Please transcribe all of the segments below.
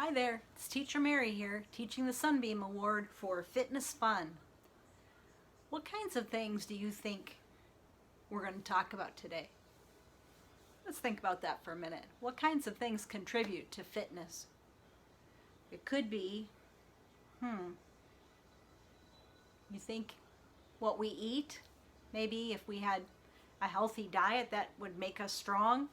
Hi there, it's Teacher Mary here, teaching the Sunbeam Award for Fitness Fun. What kinds of things do you think we're going to talk about today? Let's think about that for a minute. What kinds of things contribute to fitness? It could be, you think what we eat? Maybe if we had a healthy diet that would make us strong.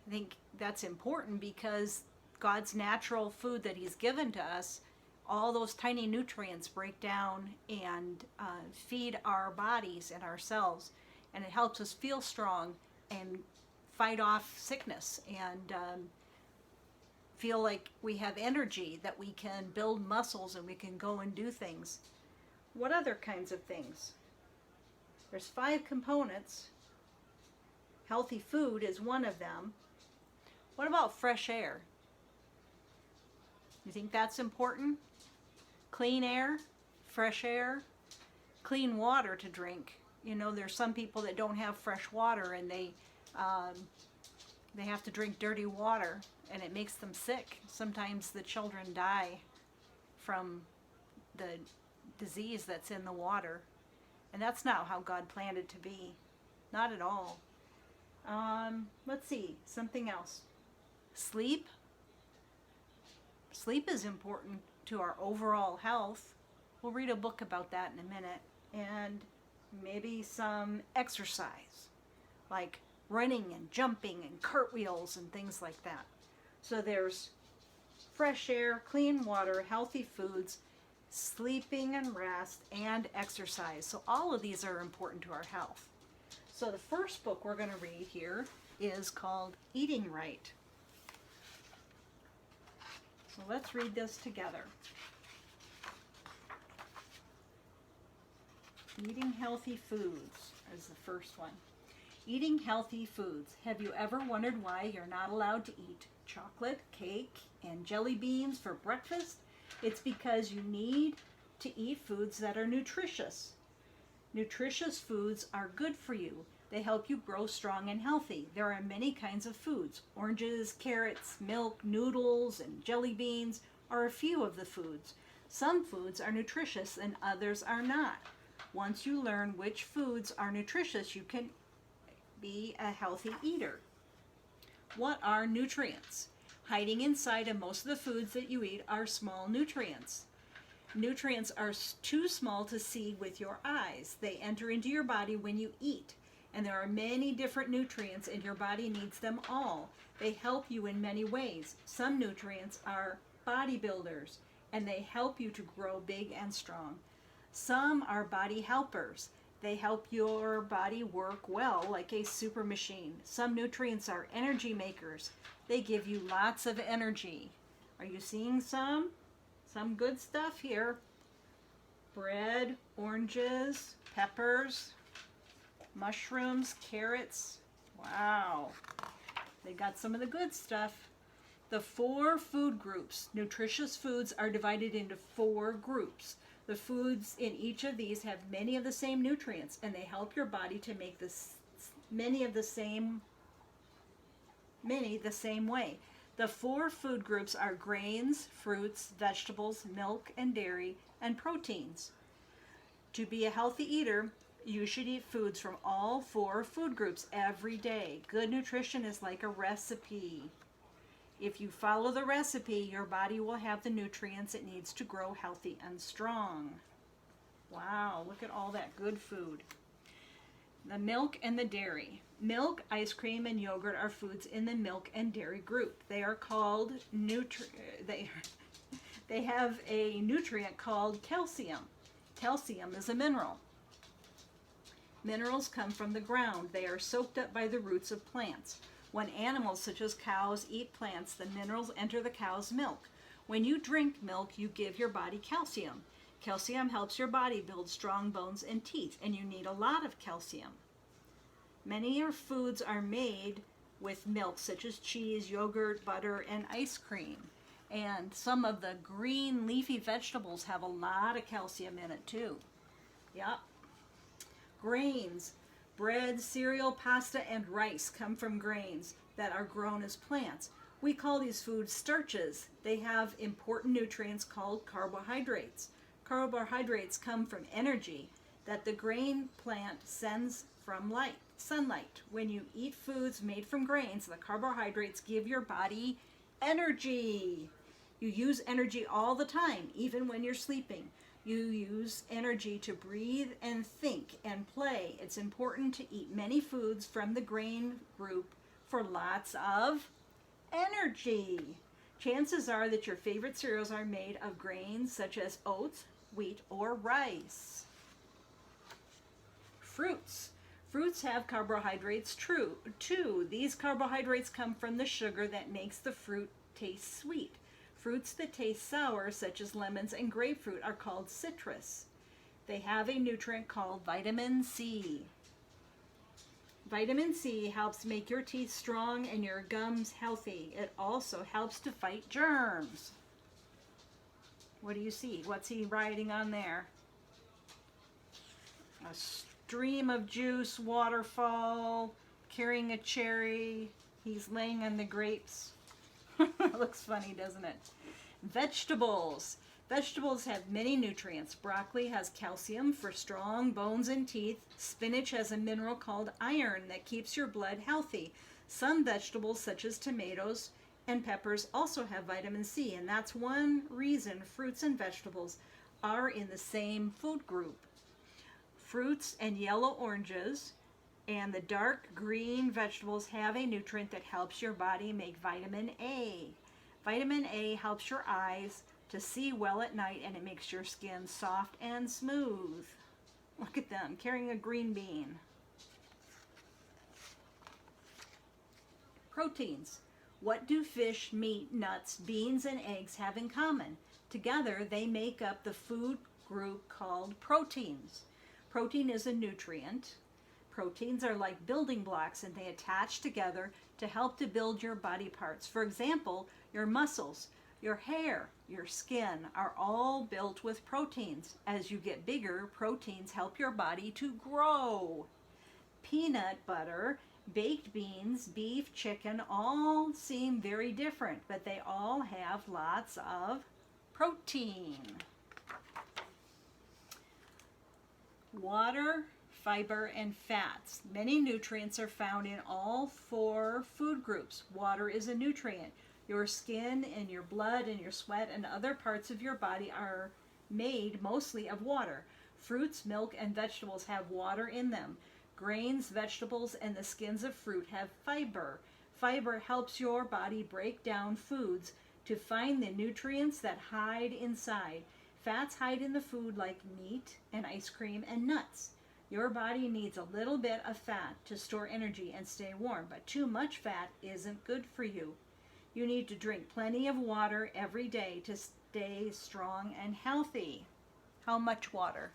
I think that's important because God's natural food that He's given to us, all those tiny nutrients break down and feed our bodies and our cells, and it helps us feel strong and fight off sickness and feel like we have energy, that we can build muscles and we can go and do things. What other kinds of things? There's 5 components. Healthy food is one of them. What about fresh air? You think that's important? Clean air, fresh air, clean water to drink. You know, there's some people that don't have fresh water and they have to drink dirty water and it makes them sick. Sometimes the children die from the disease that's in the water. And that's not how God planned it to be. Not at all. Let's see, something else. Sleep. Sleep is important to our overall health. We'll read a book about that in a minute. And maybe some exercise, like running and jumping and cartwheels and things like that. So there's fresh air, clean water, healthy foods, sleeping and rest, and exercise. So all of these are important to our health. So the first book we're going to read here is called Eating Right. So let's read this together. Eating healthy foods is the first one. Eating healthy foods. Have you ever wondered why you're not allowed to eat chocolate, cake, and jelly beans for breakfast? It's because you need to eat foods that are nutritious. Nutritious foods are good for you. They help you grow strong and healthy. There are many kinds of foods. Oranges, carrots, milk, noodles, and jelly beans are a few of the foods. Some foods are nutritious and others are not. Once you learn which foods are nutritious, you can be a healthy eater. What are nutrients? Hiding inside of most of the foods that you eat are small nutrients. Nutrients are too small to see with your eyes. They enter into your body when you eat. And there are many different nutrients and your body needs them all. They help you in many ways. Some nutrients are bodybuilders and they help you to grow big and strong. Some are body helpers. They help your body work well like a super machine. Some nutrients are energy makers. They give you lots of energy. Are you seeing some? Some good stuff here. Bread, oranges, peppers, mushrooms, carrots. Wow. They got some of the good stuff. The 4 food groups. Nutritious foods are divided into 4 groups. The foods in each of these have many of the same nutrients and they help your body to make many the same way. The 4 food groups are grains, fruits, vegetables, milk and dairy, and proteins. To be a healthy eater, you should eat foods from all 4 food groups every day. Good nutrition is like a recipe. If you follow the recipe, your body will have the nutrients it needs to grow healthy and strong. Wow, look at all that good food. The milk and the dairy. Milk, ice cream, and yogurt are foods in the milk and dairy group. They are called they have a nutrient called calcium. Calcium is a mineral. Minerals come from the ground. They are soaked up by the roots of plants. When animals such as cows eat plants, the minerals enter the cow's milk. When you drink milk, you give your body calcium. Calcium helps your body build strong bones and teeth, and you need a lot of calcium. Many of your foods are made with milk, such as cheese, yogurt, butter, and ice cream. And some of the green leafy vegetables have a lot of calcium in it too. Yep. Grains. Bread, cereal, pasta, and rice come from grains that are grown as plants. We call these foods starches. They have important nutrients called carbohydrates. Carbohydrates come from energy that the grain plant sends from sunlight. When you eat foods made from grains, the carbohydrates give your body energy. You use energy all the time, even when you're sleeping. You use energy to breathe and think and play. It's important to eat many foods from the grain group for lots of energy. Chances are that your favorite cereals are made of grains such as oats, wheat, or rice. Fruits. Fruits have carbohydrates too. These carbohydrates come from the sugar that makes the fruit taste sweet. Fruits that taste sour, such as lemons and grapefruit, are called citrus. They have a nutrient called vitamin C. Vitamin C helps make your teeth strong and your gums healthy. It also helps to fight germs. What do you see? What's he riding on there? A stream of juice, waterfall, carrying a cherry. He's laying on the grapes. Looks funny, doesn't it? Vegetables. Vegetables have many nutrients. Broccoli has calcium for strong bones and teeth. Spinach has a mineral called iron that keeps your blood healthy. Some vegetables, such as tomatoes and peppers, also have vitamin C, and that's one reason fruits and vegetables are in the same food group. Fruits and yellow oranges and the dark green vegetables have a nutrient that helps your body make vitamin A. Vitamin A helps your eyes to see well at night, and it makes your skin soft and smooth. Look at them carrying a green bean. Proteins. What do fish, meat, nuts, beans, and eggs have in common? Together they make up the food group called proteins. Protein is a nutrient. Proteins are like building blocks, and they attach together to help to build your body parts. For example, your muscles, your hair, your skin are all built with proteins. As you get bigger, proteins help your body to grow. Peanut butter, baked beans, beef, chicken all seem very different, but they all have lots of protein. Water, fiber, and fats. Many nutrients are found in all four food groups. Water is a nutrient. Your skin and your blood and your sweat and other parts of your body are made mostly of water. Fruits, milk, and vegetables have water in them. Grains, vegetables, and the skins of fruit have fiber. Fiber helps your body break down foods to find the nutrients that hide inside. Fats hide in the food like meat and ice cream and nuts. Your body needs a little bit of fat to store energy and stay warm, but too much fat isn't good for you. You need to drink plenty of water every day to stay strong and healthy. How much water?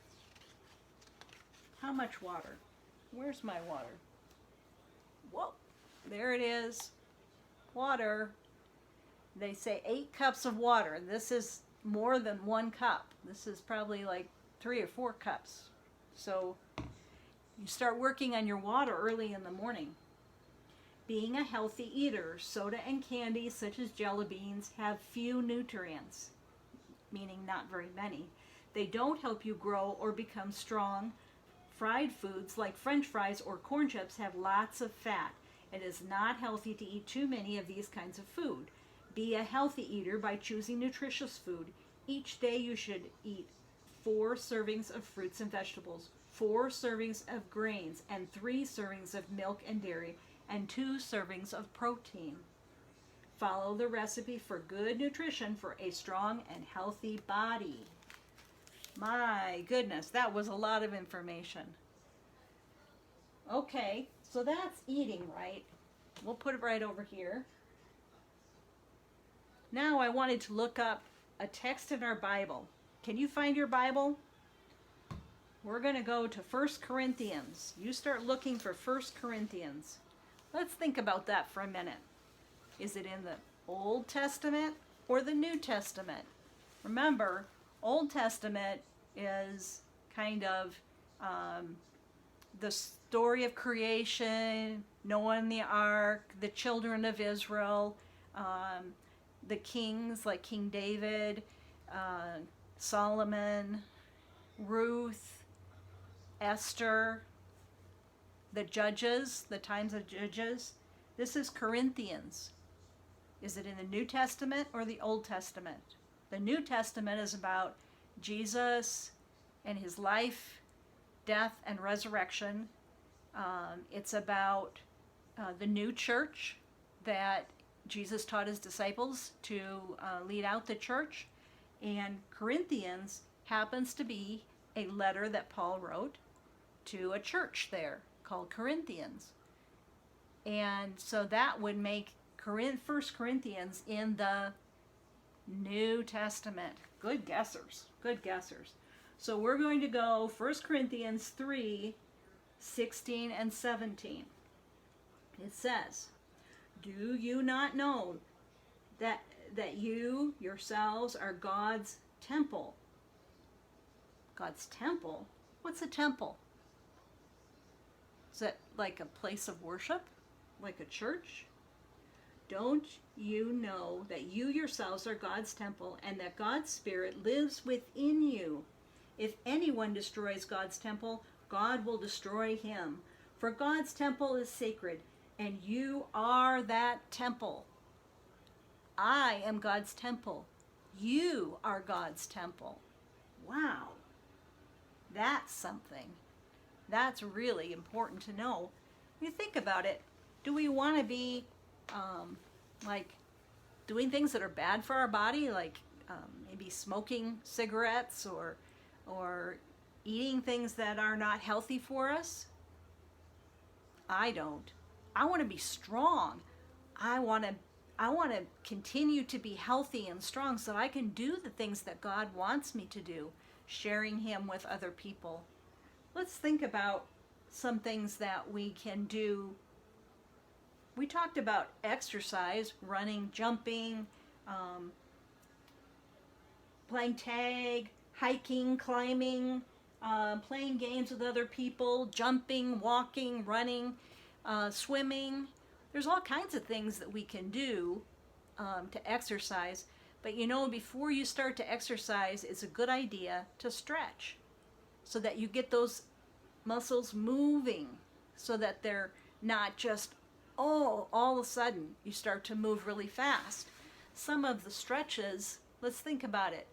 How much water? Where's my water? Whoa, there it is. Water. They say 8 cups of water. This is more than 1 cup. This is probably like 3 or 4 cups. So you start working on your water early in the morning. Being a healthy eater, soda and candy such as jelly beans have few nutrients, meaning not very many. They don't help you grow or become strong. Fried foods like French fries or corn chips have lots of fat. It is not healthy to eat too many of these kinds of food. Be a healthy eater by choosing nutritious food. Each day you should eat 4 servings of fruits and vegetables, 4 servings of grains, and 3 servings of milk and dairy, and 2 servings of protein. Follow the recipe for good nutrition for a strong and healthy body. My goodness, that was a lot of information. Okay, so that's eating, right? We'll put it right over here. Now I wanted to look up a text in our Bible. Can you find your Bible? We're going to go to 1 Corinthians. You start looking for 1 Corinthians. Let's think about that for a minute. Is it in the Old Testament or the New Testament? Remember, Old Testament is kind of the story of creation, Noah and the ark, the children of Israel. The kings like King David, Solomon, Ruth, Esther, the judges, the times of judges. This is Corinthians. Is it in the New Testament or the Old Testament? The New Testament is about Jesus and his life, death, and resurrection. It's about the new church that Jesus taught his disciples to lead out the church. And Corinthians happens to be a letter that Paul wrote to a church there called Corinthians. And so that would make 1 Corinthians in the New Testament. Good guessers. Good guessers. So we're going to go 1 Corinthians 3, 16 and 17. It says, "Do you not know that you yourselves are God's temple?" God's temple? What's a temple? Is it like a place of worship? Like a church? "Don't you know that you yourselves are God's temple and that God's Spirit lives within you? If anyone destroys God's temple, God will destroy him. For God's temple is sacred, and you are that temple." I am God's temple. You are God's temple. Wow. That's something. That's really important to know. When you think about it, do we want to be like doing things that are bad for our body, like maybe smoking cigarettes or eating things that are not healthy for us? I don't. I want to be strong. I want to continue to be healthy and strong so that I can do the things that God wants me to do, sharing him with other people. Let's think about some things that we can do. We talked about exercise, running, jumping, playing tag, hiking, climbing, playing games with other people, jumping, walking, running, swimming. There's all kinds of things that we can do to exercise. But you know, before you start to exercise, it's a good idea to stretch so that you get those muscles moving so that they're not just, all of a sudden you start to move really fast. Some of the stretches, let's think about it.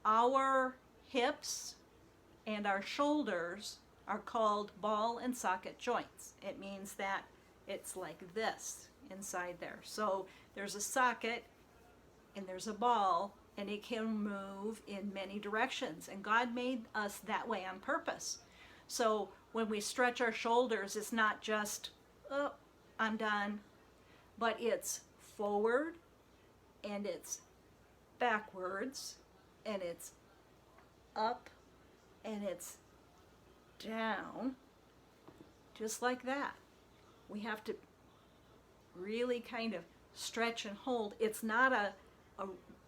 Our hips and our shoulders are called ball and socket joints. It means that it's like this inside there. So there's a socket and there's a ball, and it can move in many directions. And God made us that way on purpose. So when we stretch our shoulders, it's not just, oh, I'm done, but it's forward and it's backwards and it's up and it's down, just like that. We have to really kind of stretch and hold. It's not a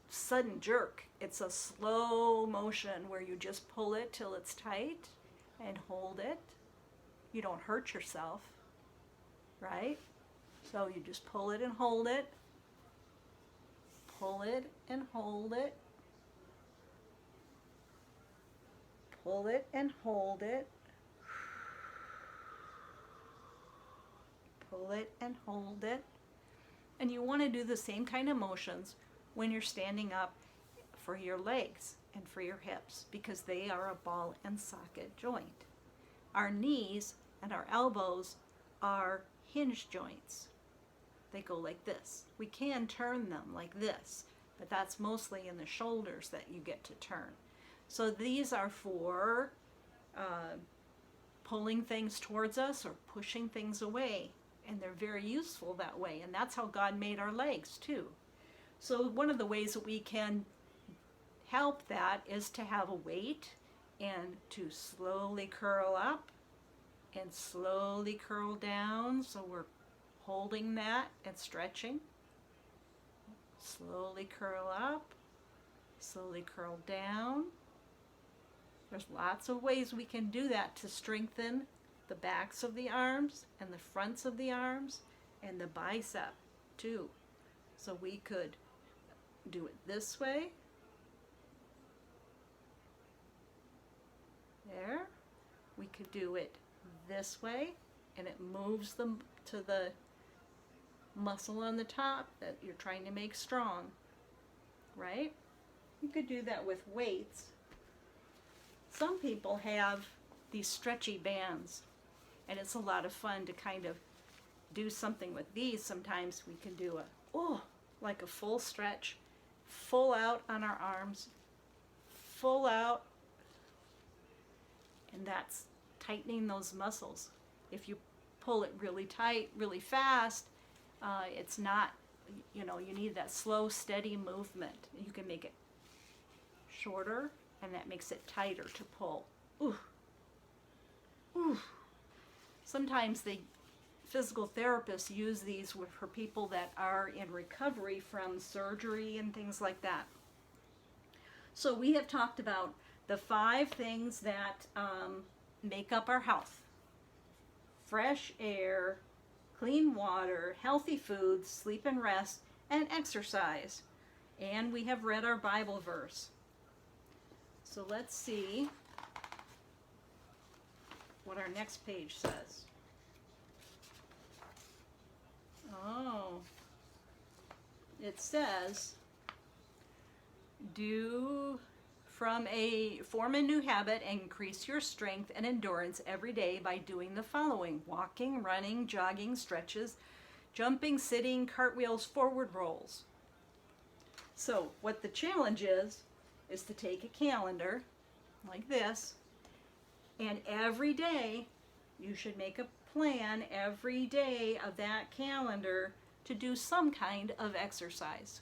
sudden jerk. It's a slow motion where you just pull it till it's tight and hold it. You don't hurt yourself, right? So you just pull it and hold it. Pull it and hold it. Pull it and hold it. Pull it and hold it. And you want to do the same kind of motions when you're standing up for your legs and for your hips, because they are a ball and socket joint. Our knees and our elbows are hinge joints. They go like this. We can turn them like this, but that's mostly in the shoulders that you get to turn. So these are for pulling things towards us or pushing things away, and they're very useful that way. And that's how God made our legs too. So one of the ways that we can help that is to have a weight and to slowly curl up and slowly curl down. So we're holding that and stretching. Slowly curl up, slowly curl down. There's lots of ways we can do that to strengthen the backs of the arms and the fronts of the arms and the bicep. too. So we could do it this way. There. We could do it this way, and it moves them to the muscle on the top that you're trying to make strong, right? You could do that with weights. Some people have these stretchy bands, and it's a lot of fun to kind of do something with these. Sometimes we can do like a full stretch, full out on our arms, full out, and that's tightening those muscles. If you pull it really tight, really fast, it's not, you need that slow, steady movement. You can make it shorter, and that makes it tighter to pull. Ooh. Ooh. Sometimes the physical therapists use these for people that are in recovery from surgery and things like that. So we have talked about the 5 things that make up our health: fresh air, clean water, healthy foods, sleep and rest, and exercise. And we have read our Bible verse. So let's see what our next page says. Oh, it says, form a new habit and increase your strength and endurance every day by doing the following: walking, running, jogging, stretches, jumping, sitting, cartwheels, forward rolls. So what the challenge is to take a calendar like this, and every day you should make a plan every day of that calendar to do some kind of exercise.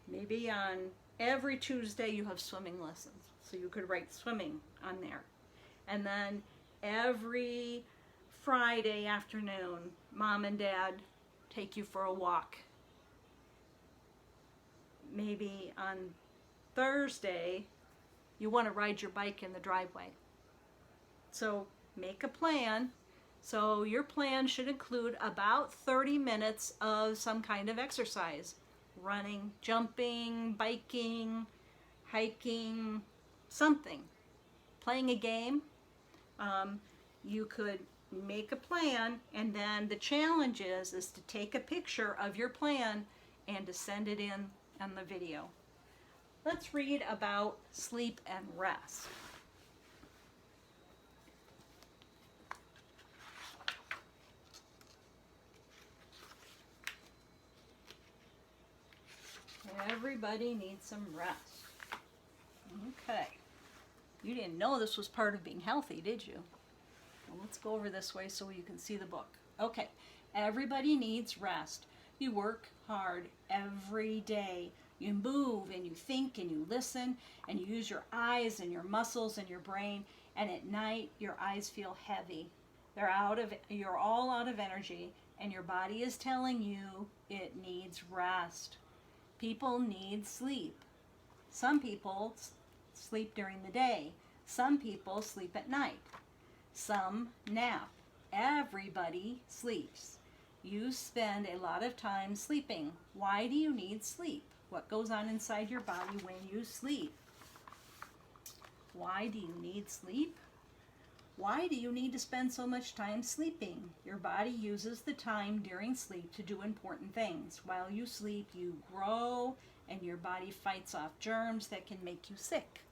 Maybe on every Tuesday you have swimming lessons, so you could write swimming on there. And then every Friday afternoon, Mom and Dad take you for a walk. Maybe on Thursday you want to ride your bike in the driveway. So make a plan. So your plan should include about 30 minutes of some kind of exercise: running, jumping, biking, hiking, something, playing a game. You could make a plan, and then the challenge is to take a picture of your plan and to send it in on the video. Let's read about sleep and rest. Everybody needs some rest. Okay. You didn't know this was part of being healthy, did you? Well, let's go over this way so you can see the book. Okay. Everybody needs rest. You work hard every day. You move and you think and you listen and you use your eyes and your muscles and your brain, and at night your eyes feel heavy. You're all out of energy, and your body is telling you it needs rest. People need sleep. Some people sleep during the day. Some people sleep at night. Some nap. Everybody sleeps. You spend a lot of time sleeping. Why do you need sleep? What goes on inside your body when you sleep? Why do you need sleep? Why do you need to spend so much time sleeping? Your body uses the time during sleep to do important things. While you sleep, you grow, and your body fights off germs that can make you sick.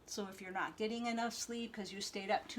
So if you're not getting enough sleep because you stayed up too